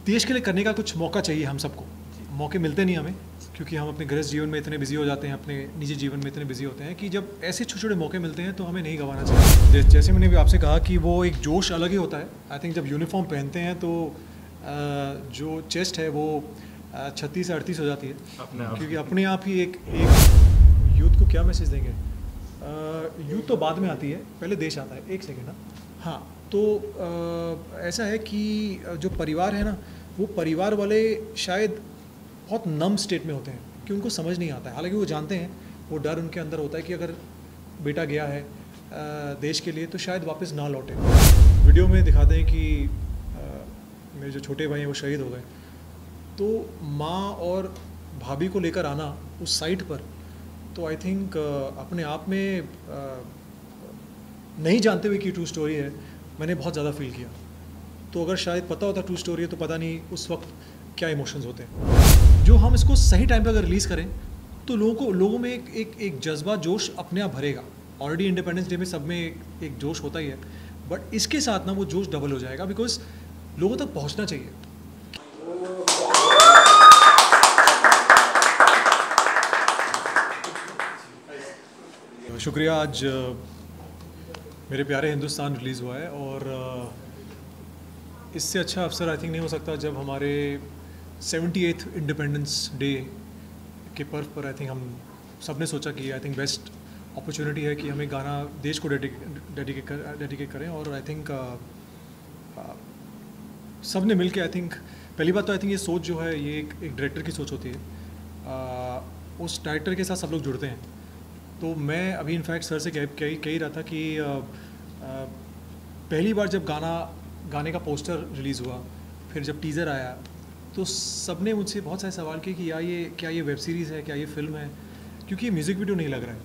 देश के लिए करने का कुछ मौका चाहिए हम सबको। मौके मिलते नहीं हमें, क्योंकि हम अपने गृहस्थ जीवन में इतने बिजी हो जाते हैं, अपने निजी जीवन में इतने बिजी होते हैं कि जब ऐसे छोटे छोटे मौके मिलते हैं तो हमें नहीं गंवाना चाहिए। जैसे मैंने भी आपसे कहा कि वो एक जोश अलग ही होता है। आई थिंक जब यूनिफॉर्म पहनते हैं तो जो चेस्ट है वो 36 से 38 हो जाती है, क्योंकि अपने आप ही एक यूथ को क्या मैसेज देंगे। यूथ तो बाद में आती है, पहले देश आता है। एक सेकेंड ना। हाँ, तो ऐसा है कि जो परिवार है ना, वो परिवार वाले शायद बहुत नम स्टेट में होते हैं कि उनको समझ नहीं आता है। हालांकि वो जानते हैं, वो डर उनके अंदर होता है कि अगर बेटा गया है देश के लिए तो शायद वापस ना लौटे। वीडियो में दिखाते हैं कि मेरे जो छोटे भाई हैं वो शहीद हो गए, तो माँ और भाभी को लेकर आना उस साइट पर, तो आई थिंक अपने आप में नहीं जानते हुए कि ट्रू स्टोरी है, मैंने बहुत ज़्यादा फील किया। तो अगर शायद पता होता ट्रू स्टोरी है तो पता नहीं उस वक्त क्या इमोशंस होते हैं। जो हम इसको सही टाइम पे अगर रिलीज़ करें तो लोगों में एक जज्बा, जोश अपने आप भरेगा। ऑलरेडी इंडिपेंडेंस डे में सब में एक जोश होता ही है, बट इसके साथ ना वो जोश डबल हो जाएगा, बिकॉज लोगों तक पहुंचना चाहिए। शुक्रिया। आज मेरे प्यारे हिंदुस्तान रिलीज़ हुआ है और इससे अच्छा अवसर आई थिंक नहीं हो सकता जब हमारे 78th इंडिपेंडेंस डे के पर्व पर आई थिंक हम सब ने सोचा कि आई थिंक बेस्ट अपॉर्चुनिटी है कि हमें गाना देश को डेडिकेट करें। और आई थिंक सब ने मिल के, आई थिंक पहली बात तो आई थिंक ये सोच जो है ये एक डायरेक्टर की सोच होती है। उस डायरेक्टर के साथ सब लोग जुड़ते हैं। तो मैं अभी इनफैक्ट सर से कह ही रहा था कि पहली बार जब गाने का पोस्टर रिलीज़ हुआ, फिर जब टीज़र आया, तो सब ने मुझसे बहुत सारे सवाल किए कि क्या ये वेब सीरीज़ है, क्या ये फिल्म है, क्योंकि ये म्यूज़िक वीडियो नहीं लग रहा है।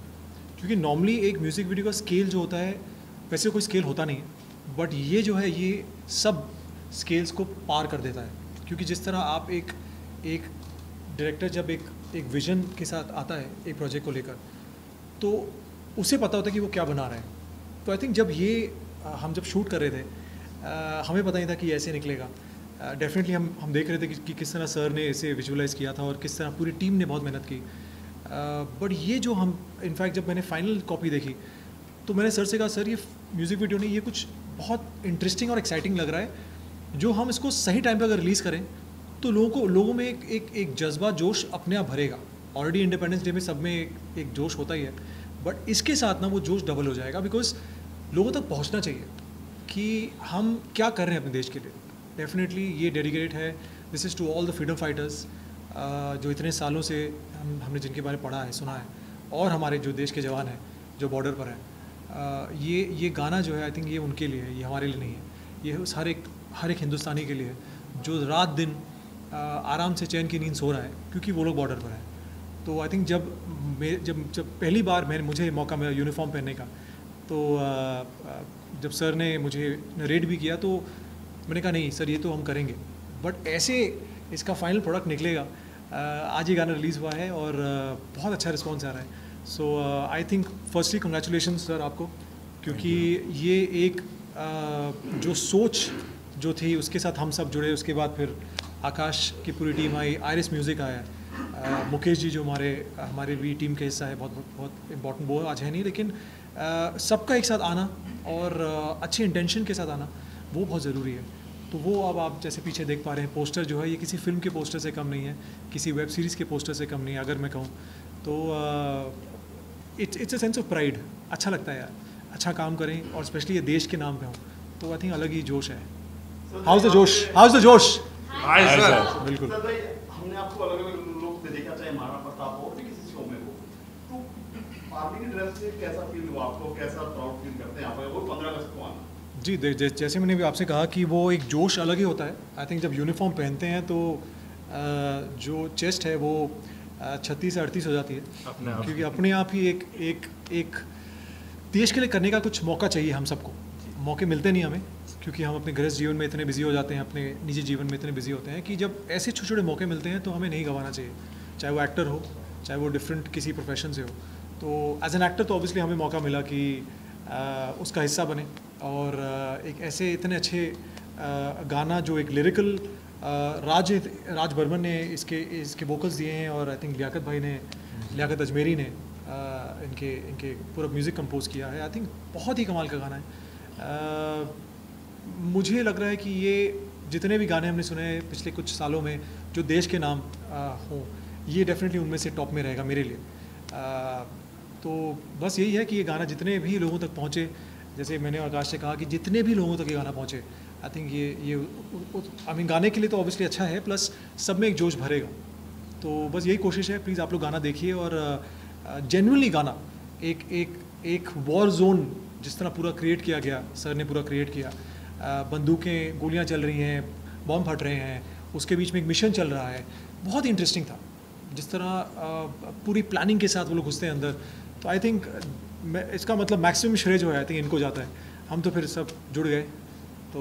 क्योंकि नॉर्मली एक म्यूज़िक वीडियो का स्केल जो होता है, वैसे कोई स्केल होता नहीं है, बट ये जो है ये सब स्केल्स को पार कर देता है। क्योंकि जिस तरह आप एक डायरेक्टर जब एक विजन के साथ आता है एक प्रोजेक्ट को लेकर, तो उसे पता होता है कि वो क्या बना रहा है। तो आई थिंक जब हम जब शूट कर रहे थे, हमें पता नहीं था कि ऐसे निकलेगा। डेफिनेटली हम देख रहे थे कि किस तरह सर ने इसे विजुअलाइज़ किया था और किस तरह पूरी टीम ने बहुत मेहनत की। बट ये जो हम इनफैक्ट जब मैंने फाइनल कॉपी देखी तो मैंने सर से कहा, सर ये म्यूज़िक वीडियो नहीं, ये कुछ बहुत इंटरेस्टिंग और एक्साइटिंग लग रहा है। जो हम इसको सही टाइम पे अगर रिलीज़ करें तो लोगों में एक जज्बा, जोश अपने आप भरेगा। ऑलरेडी इंडिपेंडेंस डे में सब में एक जोश होता ही है, बट इसके साथ ना वो जोश डबल हो जाएगा, बिकॉज लोगों तक पहुंचना चाहिए कि हम क्या कर रहे हैं अपने देश के लिए। डेफिनेटली ये डेडिकेटेड है, this is to all the freedom fighters जो इतने सालों से हमने जिनके बारे में पढ़ा है, सुना है, और हमारे जो देश के जवान हैं जो बॉर्डर पर हैं। ये गाना जो है आई थिंक ये उनके लिए है, ये हमारे लिए नहीं है। ये उस हर एक हिंदुस्तानी के लिए है जो रात दिन आराम से चैन की नींद सो रहा है, क्योंकि वो लोग बॉर्डर पर हैं। तो आई थिंक जब पहली बार मुझे मौका मिला यूनिफॉर्म पहनने का, तो जब सर ने मुझे नरेट भी किया तो मैंने कहा नहीं सर, ये तो हम करेंगे, बट ऐसे इसका फाइनल प्रोडक्ट निकलेगा। आज ये गाना रिलीज़ हुआ है और बहुत अच्छा रिस्पॉन्स आ रहा है। So I think firstly congratulation sir आपको, क्योंकि ये एक जो सोच जो थी उसके साथ हम सब जुड़े। उसके बाद फिर आकाश की पूरी टीम आई, आयरिस म्यूज़िक आया, मुकेश जी जो हमारे भी टीम का हिस्सा है, बहुत इम्पॉर्टेंट, वो आज है नहीं, लेकिन सबका एक साथ आना और अच्छे इंटेंशन के साथ आना वो बहुत ज़रूरी है। तो वो अब आप जैसे पीछे देख पा रहे हैं, पोस्टर जो है ये किसी फिल्म के पोस्टर से कम नहीं है, किसी वेब सीरीज़ के पोस्टर से कम नहीं है। अगर मैं कहूँ तो it's a sense of pride. अच्छा लगता है यार, अच्छा काम करें और स्पेशली ये देश के नाम पे हो, तो आई थिंक अलग ही जोश है। हाउस द जोश, हाउस द जोश। बिल्कुल। हमने आपको अलग अलग लोग देखा, चाहे महाराणा प्रताप हो या किसी शो में हो, तो आर्मी की ड्रेस से कैसा फील हुआ आपको, कैसा प्राउड फील करते हैं आप, वो 15 अगस्त को आना? जी, जैसे मैंने भी आपसे कहा कि वो एक जोश अलग ही होता है। आई थिंक जब यूनिफॉर्म पहनते हैं तो जो चेस्ट है वो 36 से 38 हो जाती है, क्योंकि अपने आप ही एक देश के लिए करने का कुछ मौका चाहिए हम सबको। मौके मिलते नहीं हमें, क्योंकि हम अपने गृहस्थ जीवन में इतने बिजी हो जाते हैं, अपने निजी जीवन में इतने बिजी होते हैं कि जब ऐसे छोटे छोटे मौके मिलते हैं तो हमें नहीं गंवाना चाहिए। चाहे वो एक्टर हो, चाहे वो डिफरेंट किसी प्रोफेशन से हो। तो एज एन एक्टर तो ऑब्वियसली हमें मौका मिला कि उसका हिस्सा बने, और एक ऐसे इतने अच्छे गाना जो एक लिरिकल राज बर्मन ने इसके वोकल्स दिए हैं, और आई थिंक लियाकत अजमेरी ने इनके पूरा म्यूज़िक कंपोज किया है। आई थिंक बहुत ही कमाल का गाना है। मुझे लग रहा है कि ये जितने भी गाने हमने सुने हैं पिछले कुछ सालों में जो देश के नाम हों, ये डेफिनेटली उनमें से टॉप में रहेगा मेरे लिए। तो बस यही है कि ये गाना जितने भी लोगों तक पहुँचे, जैसे मैंने आकाश से कहा कि जितने भी लोगों तक ये गाना पहुँचे, आई थिंक ये गाने के लिए तो ऑब्वियसली अच्छा है, प्लस सब में एक जोश भरेगा। तो बस यही कोशिश है, प्लीज़ आप लोग गाना देखिए, और जेन्युइनली गाना एक वॉर जोन जिस तरह पूरा क्रिएट किया गया, सर ने पूरा क्रिएट किया, बंदूकें गोलियां चल रही हैं, बॉम्ब फट रहे हैं, उसके बीच में एक मिशन चल रहा है, बहुत ही इंटरेस्टिंग था जिस तरह पूरी प्लानिंग के साथ वो लोग घुसते हैं अंदर। तो आई थिंक इसका मतलब मैक्सिमम श्रेय जो है आई थिंक इनको जाता है, हम तो फिर सब जुड़ गए। तो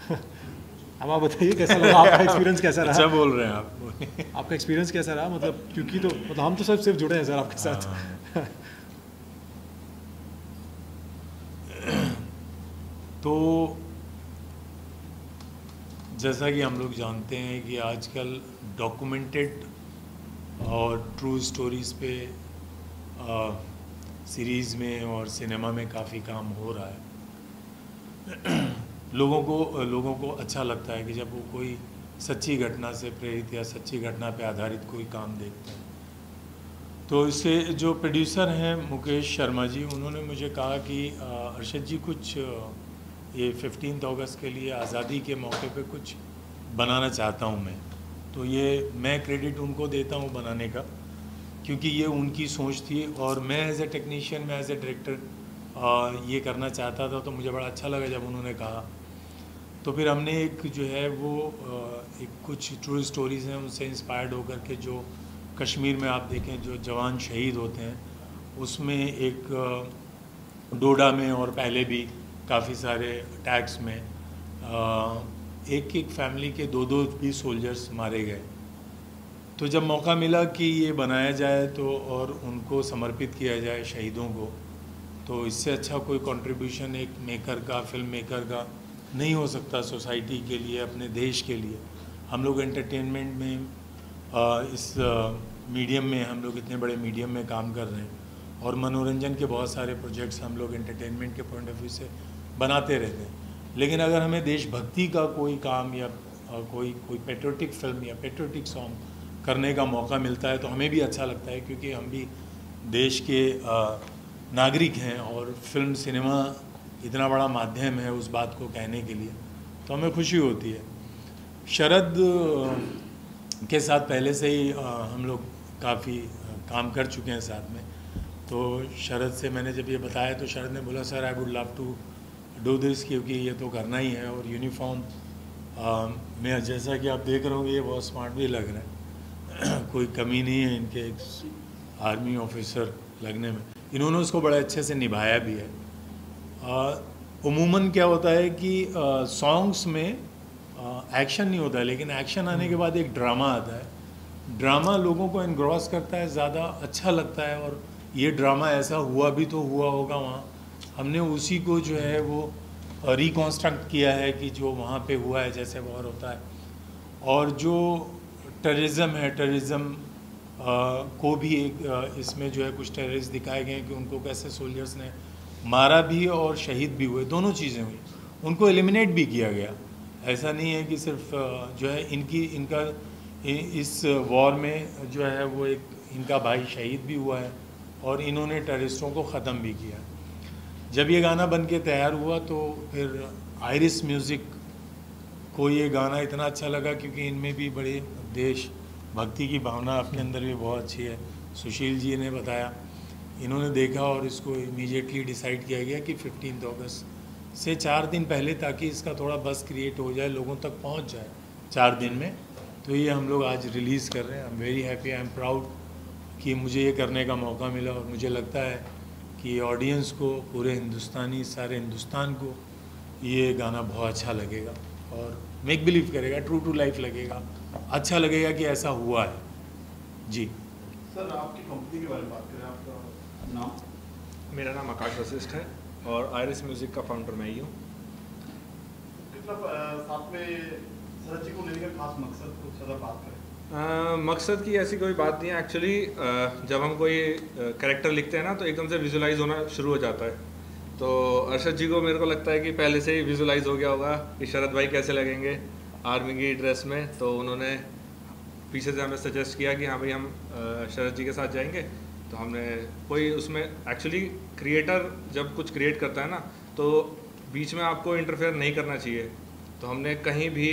अब आप बताइए कैसा लगा, आपका एक्सपीरियंस कैसा रहा? अच्छा बोल रहे हैं आप। आपका एक्सपीरियंस कैसा रहा? मतलब क्योंकि तो मतलब हम तो सब सिर्फ जुड़े हैं सर आपके साथ। तो जैसा कि हम लोग जानते हैं कि आजकल डॉक्यूमेंटेड और ट्रू स्टोरीज़ पे सीरीज़ में और सिनेमा में काफ़ी काम हो रहा है। लोगों को अच्छा लगता है कि जब वो कोई सच्ची घटना से प्रेरित या सच्ची घटना पे आधारित कोई काम देखते हैं। तो इससे जो प्रोड्यूसर हैं मुकेश शर्मा जी, उन्होंने मुझे कहा कि अर्शद जी कुछ ये 15 अगस्त के लिए आज़ादी के मौके पे कुछ बनाना चाहता हूँ मैं। तो ये मैं क्रेडिट उनको देता हूँ बनाने का, क्योंकि ये उनकी सोच थी, और मैं एज ए टेक्नीशियन, मैं एज ए डायरेक्टर ये करना चाहता था। तो मुझे बड़ा अच्छा लगा जब उन्होंने कहा। तो फिर हमने एक जो है वो एक कुछ ट्रू स्टोरीज़ हैं उनसे इंस्पायर्ड होकर के, जो कश्मीर में आप देखें जो जवान शहीद होते हैं, उसमें एक डोडा में और पहले भी काफ़ी सारे अटैक्स में एक फैमिली के दो भी सोल्जर्स मारे गए। तो जब मौका मिला कि ये बनाया जाए तो और उनको समर्पित किया जाए शहीदों को, तो इससे अच्छा कोई कंट्रीब्यूशन एक मेकर का, फिल्म मेकर का नहीं हो सकता सोसाइटी के लिए, अपने देश के लिए। हम लोग एंटरटेनमेंट में इस मीडियम में, हम लोग इतने बड़े मीडियम में काम कर रहे हैं, और मनोरंजन के बहुत सारे प्रोजेक्ट्स हम लोग एंटरटेनमेंट के पॉइंट ऑफ व्यू से बनाते रहते हैं। लेकिन अगर हमें देशभक्ति का कोई काम या कोई पेट्रियोटिक फिल्म या पेट्रियोटिक सॉन्ग करने का मौका मिलता है तो हमें भी अच्छा लगता है, क्योंकि हम भी देश के नागरिक हैं, और फिल्म सिनेमा इतना बड़ा माध्यम है उस बात को कहने के लिए, तो हमें खुशी होती है। शरद के साथ पहले से ही हम लोग काफ़ी काम कर चुके हैं साथ में। तो शरद से मैंने जब ये बताया तो शरद ने बोला sir I would love to do this, क्योंकि ये तो करना ही है। और यूनिफॉर्म में जैसा कि आप देख रहे होंगे ये बहुत स्मार्ट भी लग रहा है कोई कमी नहीं है इनके एक आर्मी ऑफिसर लगने में। इन्होंने उसको बड़े अच्छे से निभाया भी है। उमूमन क्या होता है कि सॉन्ग्स में एक्शन नहीं होता है, लेकिन एक्शन आने के बाद एक ड्रामा आता है। ड्रामा लोगों को एनग्रॉस करता है, ज़्यादा अच्छा लगता है। और ये ड्रामा ऐसा हुआ भी तो हुआ होगा वहाँ, हमने उसी को जो है वो रिकॉन्स्ट्रक्ट किया है कि जो वहाँ पे हुआ है जैसे वॉर होता है। और जो टेररिज्म है, टेररिज्म को भी एक इसमें जो है कुछ टेररिस्ट दिखाए गए हैं कि उनको कैसे सोल्जर्स ने मारा भी और शहीद भी हुए, दोनों चीज़ें हुई। उनको एलिमिनेट भी किया गया। ऐसा नहीं है कि सिर्फ जो है इनका इस वॉर में जो है वो एक इनका भाई शहीद भी हुआ है और इन्होंने टेररिस्टों को ख़त्म भी किया। जब ये गाना बन के तैयार हुआ तो फिर आयरिस म्यूज़िक को ये गाना इतना अच्छा लगा, क्योंकि इनमें भी बड़े देश भक्ति की भावना अपने अंदर भी बहुत अच्छी है। सुशील जी ने बताया, इन्होंने देखा और इसको इमीडिएटली डिसाइड किया गया कि 15 अगस्त से 4 दिन पहले, ताकि इसका थोड़ा बस क्रिएट हो जाए, लोगों तक पहुंच जाए 4 दिन में। तो ये हम लोग आज रिलीज़ कर रहे हैं। I am very happy, I am proud कि मुझे ये करने का मौका मिला। और मुझे लगता है कि ऑडियंस को, पूरे हिंदुस्तानी, सारे हिंदुस्तान को ये गाना बहुत अच्छा लगेगा और मेक बिलीव करेगा, ट्रू टू लाइफ लगेगा, अच्छा लगेगा कि ऐसा हुआ है। जी सर, आपकी कंपनी के बारे में बात करें, आपका नाम? मेरा नाम आकाश वशिष्ठ है और आयरिस म्यूज़िक का फाउंडर मैं ही हूँ। कितना साथ में शरद जी को लेने का खास मकसद कुछ अगर बात करें? मकसद की ऐसी कोई बात नहीं है एक्चुअली। जब हम कोई कैरेक्टर लिखते हैं ना तो एकदम से विजुलाइज होना शुरू हो जाता है। तो अरशद जी को मेरे को लगता है कि पहले से ही विजुलाइज हो गया होगा कि शरद भाई कैसे लगेंगे आर्मी की ड्रेस में, तो उन्होंने पीछे से हमें सजेस्ट किया कि हाँ भाई हम शरद जी के साथ जाएंगे। तो हमने कोई उसमें एक्चुअली क्रिएटर जब कुछ क्रिएट करता है ना तो बीच में आपको इंटरफेयर नहीं करना चाहिए, तो हमने कहीं भी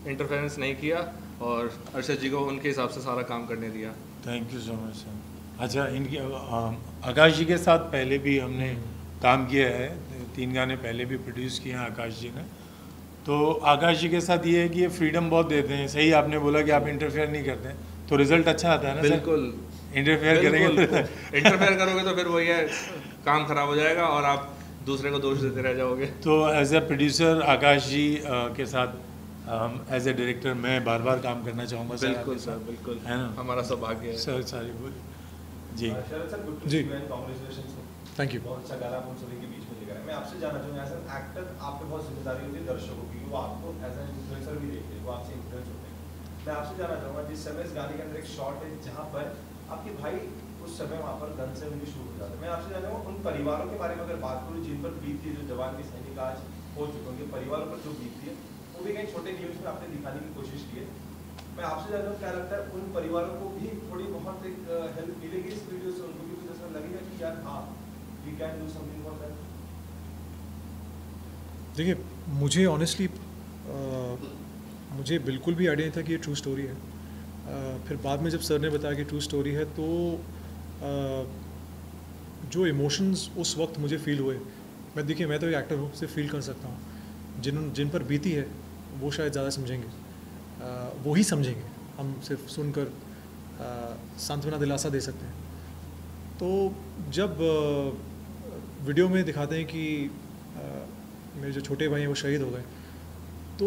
इंटरफेरेंस नहीं किया और अरशद जी को उनके हिसाब से सारा काम करने दिया। Thank you so much sir. अच्छा, इनके आकाश जी के साथ पहले भी हमने काम किया है, 3 गाने पहले भी प्रोड्यूस किए हैं आकाश जी ने। तो आकाश जी के साथ ये है कि ये फ्रीडम बहुत देते हैं। सही आपने बोला कि आप इंटरफेयर नहीं करते हैं तो रिजल्ट अच्छा आता है ना? बिल्कुल। इंटरफेयर करेंगे इंटरफेयर करोगे तो फिर वही है, काम खराब हो जाएगा और आप दूसरे को दोष देते रह जाओगे। तो एज ए प्रोड्यूसर आकाश जी के साथ एज ए डायरेक्टर मैं बार बार काम करना चाहूँगा। बिल्कुल सर, बिल्कुल, है ना, हमारा सौभाग्य है सर। सारी बोल जी जी, कांग्रेचुलेशंस। Thank you. बहुत अच्छा गाना आप उन सभी के बीच में लेकर आए। मैं आपसे जानना चाहूँगा एज एन एक्टर आप पे बहुत जिम्मेदारी होती है दर्शकों की, वो आपको एज एन इन्फ्लुएंसर भी देखते हैं, वो आपसे इन्फ्लुएंस होते हैं। मैं आपसे जानना चाहूँगा जिस समय इस गाने के अंदर एक शॉट है जहाँ पर आपके भाई उस समय वहाँ पर गन से उनकी शूट हो जाता है, मैं आपसे जानना चाहूँगा उन परिवारों के बारे में अगर बात करूँ जिन पर बीतती है, जो जवान के सैनिक आज हो चुके होंगे, परिवारों पर जो बीतती है वो भी कहीं छोटे गेम्स में आपने दिखाने की कोशिश की है। मैं आपसे जानना हूँ क्या लगता है उन परिवारों को भी थोड़ी बहुत एक हेल्प मिलेगी इस वीडियो से, उनको भी कुछ ऐसा लगेगा कि यार हाँ we can do something for that? देखिए, मुझे ऑनेस्टली मुझे बिल्कुल भी आइडिया नहीं था कि ये ट्रू स्टोरी है। फिर बाद में जब सर ने बताया कि ट्रू स्टोरी है तो जो इमोशंस उस वक्त मुझे फील हुए, देखिए मैं तो एक एक्टर हूँ, सिर्फ फील कर सकता हूँ। जिन पर बीती है वो शायद ज़्यादा समझेंगे, वो ही समझेंगे, हम सिर्फ सुनकर सांत्वना दिलासा दे सकते हैं। तो जब वीडियो में दिखाते हैं कि मेरे जो छोटे भाई हैं वो शहीद हो गए, तो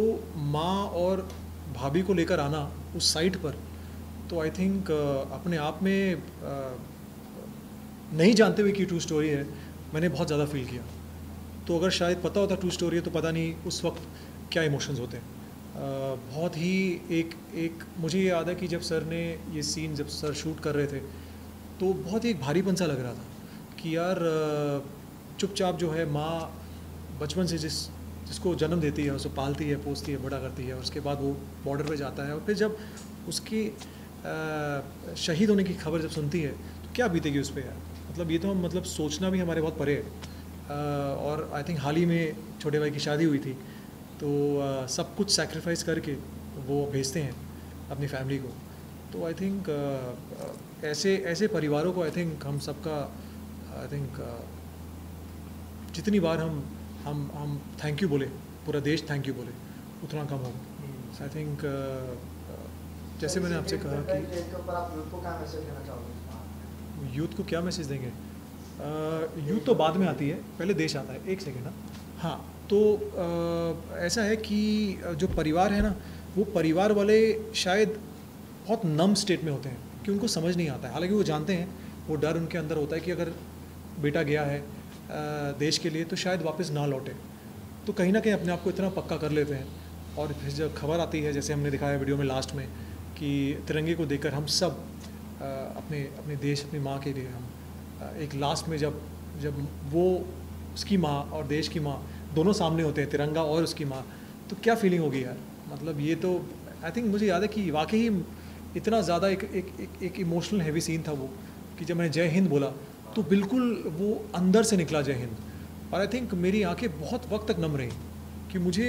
माँ और भाभी को लेकर आना उस साइट पर, तो आई थिंक अपने आप में नहीं जानते हुए कि ट्रू स्टोरी है, मैंने बहुत ज़्यादा फील किया। तो अगर शायद पता होता ट्रू स्टोरी है तो पता नहीं उस वक्त क्या इमोशंस होते हैं। बहुत ही एक मुझे याद है कि जब सर ने ये सीन जब सर शूट कर रहे थे तो बहुत ही एक भारीपन सा लग रहा था कि यार चुपचाप जो है माँ बचपन से जिसको जन्म देती है, उसे पालती है, पोसती है, बड़ा करती है, और उसके बाद वो बॉर्डर पे जाता है और फिर जब उसकी शहीद होने की खबर जब सुनती है तो क्या बीतेगी उस पर यार। मतलब ये तो हम सोचना भी हमारे बहुत परे है। और आई थिंक हाल ही में छोटे भाई की शादी हुई थी, तो सब कुछ सैक्रिफाइस करके वो भेजते हैं अपनी फैमिली को। तो आई थिंक ऐसे परिवारों को आई थिंक हम सबका आई थिंक जितनी बार हम थैंक यू बोले, पूरा देश थैंक यू बोले, उतना कम होगा। आई थिंक जैसे मैंने आपसे कहा कि यूथ को क्या मैसेज देंगे, यूथ तो बाद में आती है, पहले देश आता है। एक सेकेंड। हाँ, तो ऐसा है कि जो परिवार है ना, वो परिवार वाले शायद बहुत नम स्टेट में होते हैं कि उनको समझ नहीं आता है। हालांकि वो जानते हैं, वो डर उनके अंदर होता है कि अगर बेटा गया है देश के लिए तो शायद वापस ना लौटे। तो कहीं ना कहीं अपने आप को इतना पक्का कर लेते हैं। और फिर जब खबर आती है, जैसे हमने दिखाया वीडियो में लास्ट में, कि तिरंगे को देखकर हम सब अपने देश, अपनी माँ के लिए हम एक लास्ट में जब वो उसकी माँ और देश की माँ दोनों सामने होते हैं, तिरंगा और उसकी माँ, तो क्या फीलिंग होगी यार। मतलब ये तो आई थिंक मुझे याद है कि वाकई ही इतना ज़्यादा एक इमोशनल हैवी सीन था वो, कि जब मैंने जय हिंद बोला तो बिल्कुल वो अंदर से निकला जय हिंद। और आई थिंक मेरी आंखें बहुत वक्त तक नम रही कि मुझे,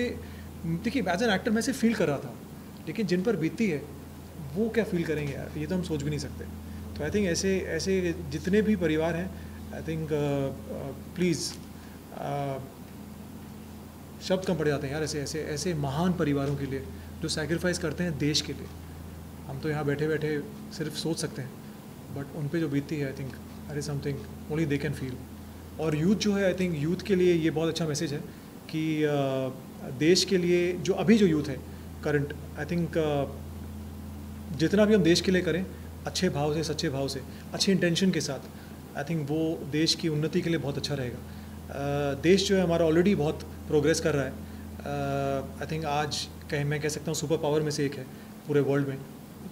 देखिए एज एन एक्टर मैं सिर्फ फील कर रहा था, लेकिन जिन पर बीतती है वो क्या फील करेंगे यार, ये तो हम सोच भी नहीं सकते। तो आई थिंक ऐसे जितने भी परिवार हैं, आई थिंक प्लीज़, शब्द कम पड़ जाते हैं यार ऐसे महान परिवारों के लिए जो सैक्रिफाइस करते हैं देश के लिए। हम तो यहाँ बैठे बैठे सिर्फ सोच सकते हैं, बट उन पे जो बीतती है I think that is something only they can feel. और यूथ जो है, आई थिंक यूथ के लिए ये बहुत अच्छा मैसेज है कि देश के लिए जो अभी जो यूथ है करंट, आई थिंक जितना भी हम देश के लिए करें अच्छे भाव से, सच्चे भाव से, अच्छे इंटेंशन के साथ, आई थिंक वो देश की उन्नति के लिए बहुत अच्छा रहेगा। देश जो है हमारा ऑलरेडी बहुत प्रोग्रेस कर रहा है, आई थिंक आज मैं कह सकता हूँ सुपर पावर में से एक है पूरे वर्ल्ड में।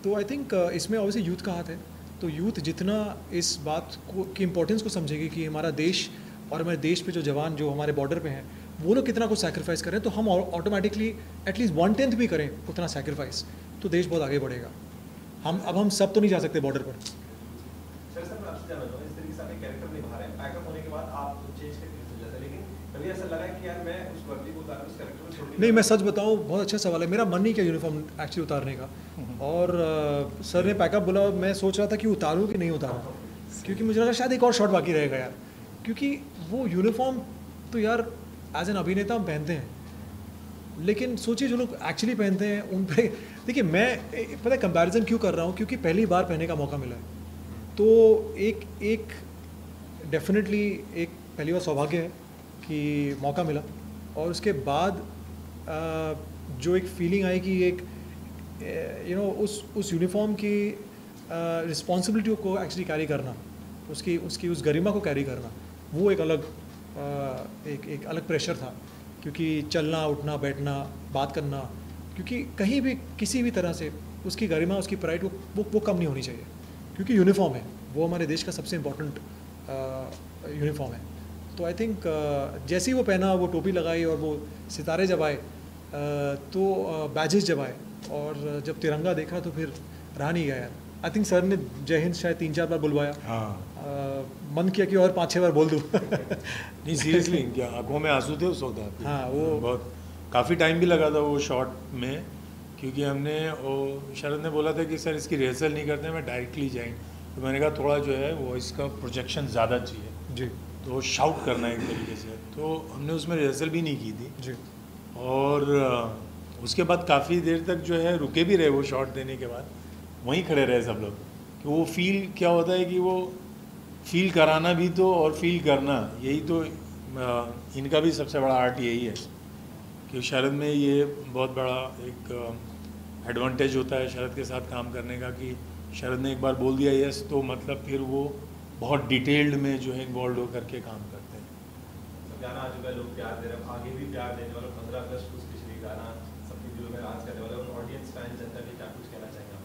तो आई थिंक इसमें ऑब्वियसली यूथ का हाथ है। तो यूथ जितना इस बात को की इम्पोर्टेंस को समझेगी कि हमारा देश और हमारे देश पे जो जवान जो हमारे बॉर्डर पे हैं वो लोग कितना कुछ सैक्रिफाइस करें, तो हम ऑटोमेटिकली एटलीस्ट 1/10 भी करें उतना सैक्रिफाइस, तो देश बहुत आगे बढ़ेगा। हम सब तो नहीं जा सकते बॉर्डर पर। सर मैं आपसे जानना चाहूँगा, इस तरीके से आपने कैरेक्टर निभा रहे हैं, पैकअप होने के बाद आप चेंज करके चले जाते हैं, लेकिन कभी ऐसा लगा है कि यार मैं उस वर्दी को उतार उस कैरेक्टर को छोड़ के नहीं, मैं सच बताऊं, बहुत अच्छा सवाल है। मेरा मन नहीं किया यूनिफॉर्म एक्चुअली उतारने का, और सर ने पैकअप बोला, मैं सोच रहा था कि उतारूं कि नहीं उतारूं, क्योंकि मुझे लगा शायद एक और शॉट बाकी रहेगा यार, क्योंकि वो यूनिफॉर्म तो यार एज एन अभिनेता हम पहनते हैं, लेकिन सोचिए जो लोग एक्चुअली पहनते हैं उन पे देखिए, मैं पता है कंपैरिजन क्यों कर रहा हूँ, क्योंकि पहली बार पहनने का मौका मिला है, तो एक डेफिनेटली एक पहली बार सौभाग्य है कि मौका मिला, और उसके बाद जो एक फीलिंग आई कि एक उस यूनिफॉर्म की रिस्पॉन्सिबिलिटी को एक्चुअली कैरी करना, उसकी उस गरिमा को कैरी करना, वो एक अलग एक अलग प्रेशर था, क्योंकि चलना उठना बैठना बात करना, क्योंकि कहीं भी किसी भी तरह से उसकी गरिमा उसकी प्राइड वो कम नहीं होनी चाहिए, क्योंकि यूनिफॉर्म है, वो हमारे देश का सबसे इम्पोर्टेंट यूनिफॉर्म है। तो आई थिंक जैसे ही वो पहना, वो टोपी लगाई और वो सितारे जब आए, तो बैजेस जब आए और जब तिरंगा देखा तो फिर रहा नहीं गया यार। आई थिंक सर ने जय हिंद शायद 3-4 बार बुलवाया। हाँ, मन किया कि और 5-6 बार बोल दूँ। नहीं सीरियसली, क्या आंखों में आंसू थे उस वक्त आपके? हाँ, वो बहुत काफ़ी टाइम भी लगा था वो शॉट में, क्योंकि हमने वो शरद ने बोला था कि सर इसकी रिहर्सल नहीं करते, मैं डायरेक्टली जाएंगे, तो मैंने कहा थोड़ा जो है वो इसका प्रोजेक्शन ज़्यादा चाहिए जी तो शाउट करना है एक तरीके से, तो हमने उसमें रिहर्सल भी नहीं की थी। जी। और उसके बाद काफ़ी देर तक जो है रुके भी रहे, वो शॉट देने के बाद वहीं खड़े रहे सब लोग, कि वो फील क्या होता है कि वो फील कराना भी तो और फील करना, यही तो इनका भी सबसे बड़ा आर्ट यही है कि शरद में ये बहुत बड़ा एक एडवांटेज होता है शरद के साथ काम करने का, कि शरद ने एक बार बोल दिया यस, तो मतलब फिर वो बहुत डिटेल्ड में जो है इन्वॉल्व होकर के काम करते हैं। तो गाना आ चुका है, लोग प्यार दे रहे हैं, आगे भी प्यार देने वाले, 15 अगस्त को स्पेशली गाना सबके दिलों में राज करने वाला है, और ऑडियंस फैन जनता के क्या कुछ कहना चाहेंगे आप?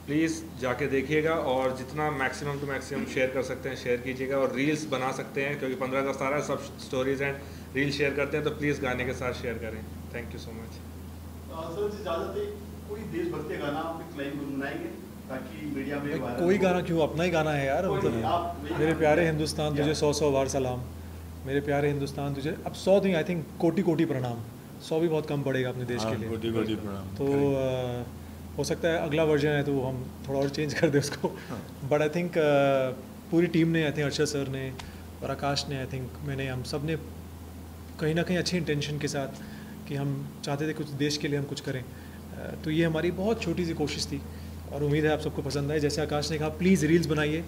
प्लीज़ जाके देखिएगा, और जितना मैक्सिमम टू मैक्सिमम शेयर कर सकते हैं शेयर कीजिएगा, और रील्स बना सकते हैं, क्योंकि 15 अगस्त आ रहा है, सब स्टोरीज एंड रील शेयर करते हैं, तो प्लीज़ गाने के साथ शेयर करें। Thank you so much. Sir ji इजाजत है, कोई देशभक्ति गाना आप क्लाइम गुनगुनाएंगे ताकि मीडिया में भाई, कोई गाना क्यों, अपना ही गाना है यार, कोई नहीं, आप मतलब वही मेरे गाना प्यारे गाइए। हिंदुस्तान तुझे या। 100 बार सलाम, मेरे प्यारे हिंदुस्तान तुझे, अब 100 नहीं, आई थिंक कोटि प्रणाम, 100 भी बहुत कम पड़ेगा अपने देश के लिए। कोटि कोटि प्रणाम। तो हो सकता है अगला वर्जन है तो हम थोड़ा और चेंज कर दें उसको, बट आई थिंक पूरी टीम ने, आई थिंक अर्शद सर ने और आकाश ने, आई थिंक हम सब ने कहीं ना कहीं अच्छी इंटेंशन के साथ, कि हम चाहते थे कुछ देश के लिए हम कुछ करें, तो ये हमारी बहुत छोटी सी कोशिश थी, और उम्मीद है आप सबको पसंद आए। जैसे आकाश ने कहा, प्लीज़ रील्स बनाइए,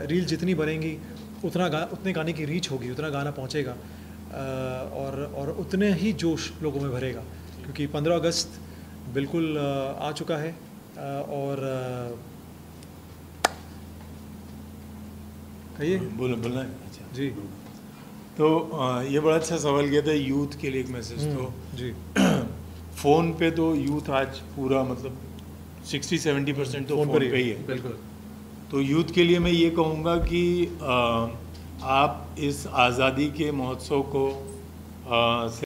रील जितनी बनेंगी उतने गाने की रीच होगी, उतना गाना पहुंचेगा, और उतने ही जोश लोगों में भरेगा, क्योंकि 15 अगस्त बिल्कुल आ चुका है, और कहिए। बोलना है, अच्छा जी। तो ये बड़ा अच्छा सवाल किया था, यूथ के लिए एक मैसेज। तो जी। फ़ोन पे तो यूथ आज पूरा मतलब 60-70% तो फ़ोन पे ही है। बिल्कुल। तो यूथ के लिए मैं ये कहूँगा कि आप इस आज़ादी के महोत्सव को